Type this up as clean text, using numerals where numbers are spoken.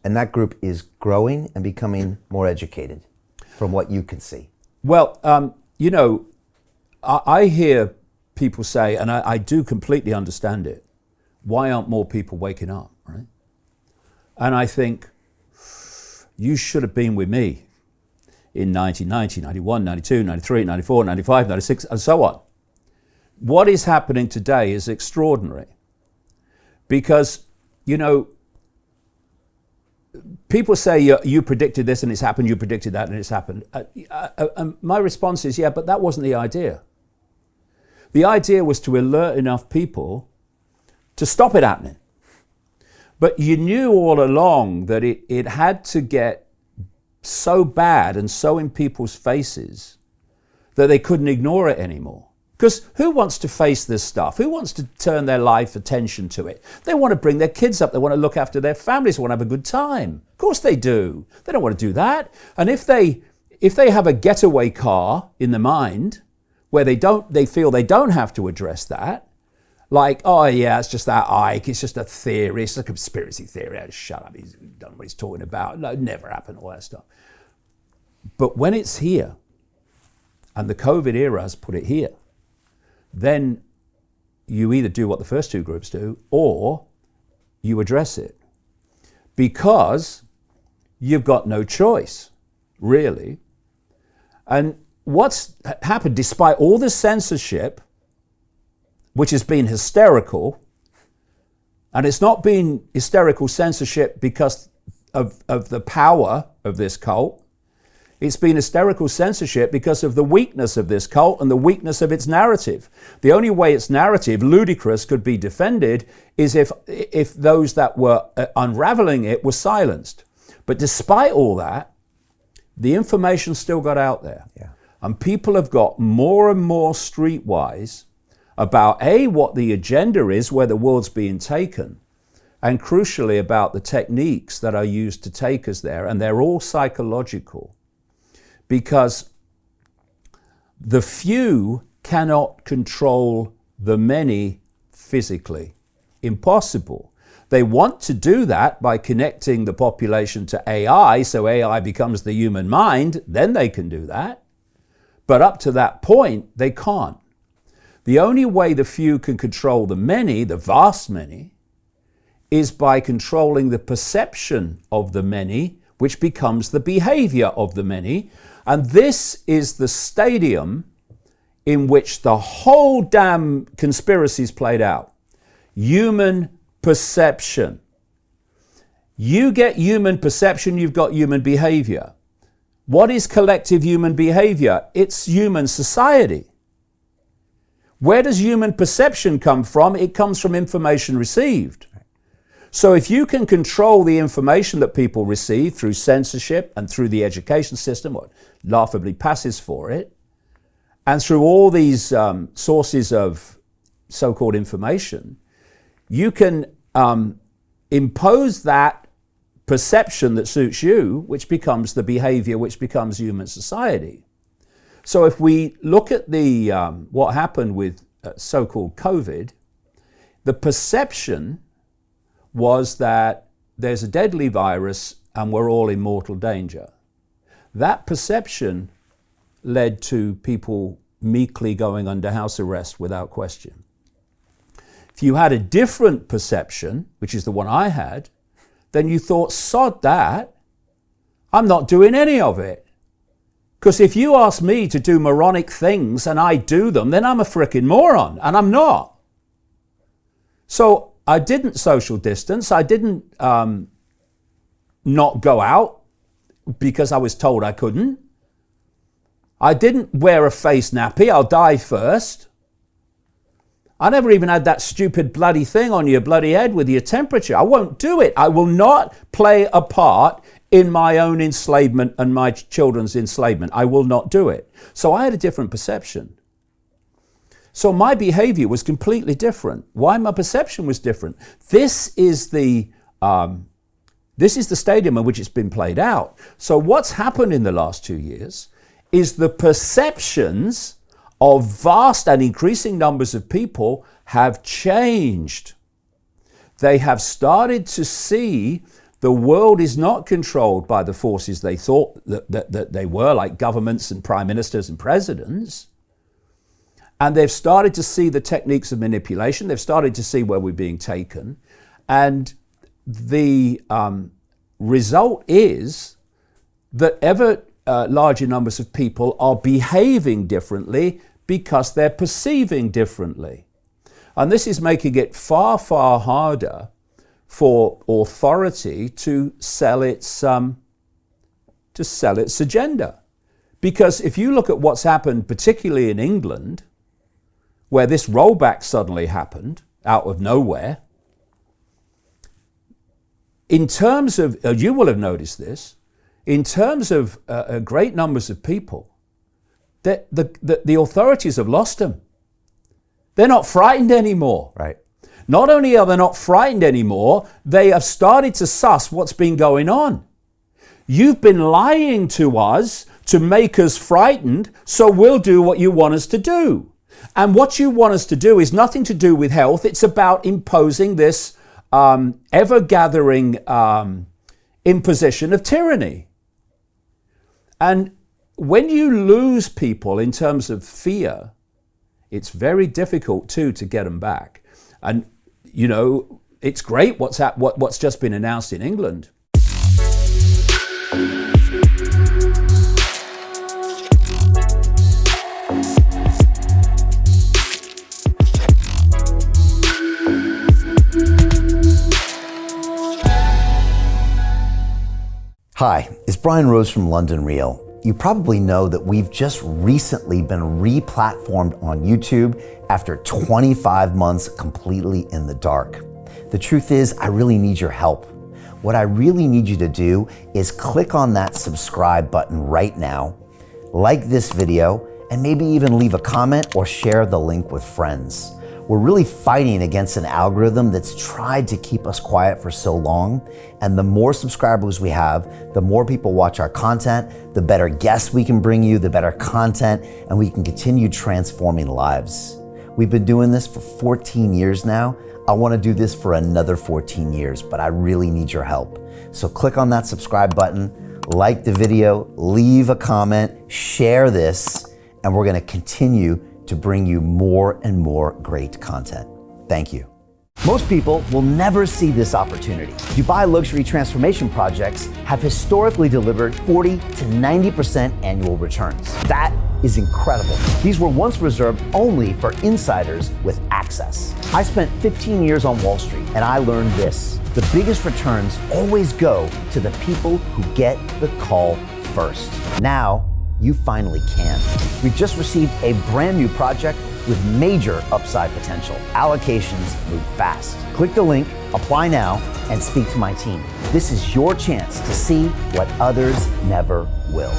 And that group is growing and becoming more educated from what you can see. Well, I hear people say, and I do completely understand it, why aren't more people waking up, right? And I think, you should have been with me in 1990, 91, 92, 93, 94, 95, 96, and so on. What is happening today is extraordinary because, people say you predicted this and it's happened, you predicted that and it's happened. My response is, yeah, but that wasn't the idea. The idea was to alert enough people to stop it happening. But you knew all along that it had to get so bad and so in people's faces that they couldn't ignore it anymore. Because who wants to face this stuff? Who wants to turn their life attention to it? They want to bring their kids up. They want to look after their families. They want to have a good time. Of course they do. They don't want to do that. And if they have a getaway car in the mind where they feel they don't have to address that, like, oh yeah, it's just that Icke, it's just a theory, it's a conspiracy theory. Oh, shut up, he's done what he's talking about. No, it never happened, all that stuff. But when it's here, and the COVID era has put it here, then you either do what the first two groups do, or you address it. Because you've got no choice, really. And what's happened, despite all the censorship, which has been hysterical, and it's not been hysterical censorship because of the power of this cult. It's been hysterical censorship because of the weakness of this cult and the weakness of its narrative. The only way its narrative, ludicrous, could be defended is if those that were unraveling it were silenced. But despite all that, the information still got out there. Yeah. And people have got more and more streetwise about what the agenda is, where the world's being taken, and crucially about the techniques that are used to take us there, and they're all psychological, because the few cannot control the many physically. Impossible. They want to do that by connecting the population to AI, so AI becomes the human mind, then they can do that. But up to that point, they can't. The only way the few can control the many, the vast many, is by controlling the perception of the many, which becomes the behavior of the many. And this is the stadium in which the whole damn conspiracy is played out. Human perception. You get human perception, you've got human behavior. What is collective human behavior? It's human society. Where does human perception come from? It comes from information received. So if you can control the information that people receive through censorship and through the education system, what laughably passes for it, and through all these sources of so-called information, you can impose that perception that suits you, which becomes the behavior, which becomes human society. So if we look at the what happened with so-called COVID, the perception was that there's a deadly virus and we're all in mortal danger. That perception led to people meekly going under house arrest without question. If you had a different perception, which is the one I had, then you thought, sod that, I'm not doing any of it. Because if you ask me to do moronic things and I do them, then I'm a frickin' moron, and I'm not. So I didn't social distance. I didn't not go out because I was told I couldn't. I didn't wear a face nappy. I'll die first. I never even had that stupid bloody thing on your bloody head with your temperature. I won't do it. I will not play a part in my own enslavement and my children's enslavement. I will not do it. So I had a different perception. So my behavior was completely different. Why my perception was different? This is the stadium in which it's been played out. So what's happened in the last 2 years is the perceptions of vast and increasing numbers of people have changed. They have started to see the world is not controlled by the forces they thought that they were, like governments and prime ministers and presidents. And they've started to see the techniques of manipulation. They've started to see where we're being taken. And the result is that ever larger numbers of people are behaving differently because they're perceiving differently. And this is making it far, far harder for authority to sell its agenda. Because if you look at what's happened, particularly in England, where this rollback suddenly happened out of nowhere, in terms of, you will have noticed this, in terms of great numbers of people, that the authorities have lost them. They're not frightened anymore. Right. Not only are they not frightened anymore, they have started to suss what's been going on. You've been lying to us to make us frightened, so we'll do what you want us to do. And what you want us to do is nothing to do with health. It's about imposing this ever-gathering imposition of tyranny. And when you lose people in terms of fear, it's very difficult too to get them back. And you know, it's great what's just been announced in England. Hi, it's Brian Rose from London Real. You probably know that we've just recently been re-platformed on YouTube after 25 months completely in the dark. The truth is, I really need your help. What I really need you to do is click on that subscribe button right now, like this video, and maybe even leave a comment or share the link with friends. We're really fighting against an algorithm that's tried to keep us quiet for so long. And the more subscribers we have, the more people watch our content, the better guests we can bring you, the better content, and we can continue transforming lives. We've been doing this for 14 years now. I want to do this for another 14 years, but I really need your help. So click on that subscribe button, like the video, leave a comment, share this, and we're going to continue to bring you more and more great content. Thank you. Most people will never see this opportunity. Dubai luxury transformation projects have historically delivered 40 to 90% annual returns. That is incredible. These were once reserved only for insiders with access. I spent 15 years on Wall Street and I learned this: the biggest returns always go to the people who get the call first. Now, you finally can. We've just received a brand new project with major upside potential. Allocations move fast. Click the link, apply now, and speak to my team. This is your chance to see what others never will.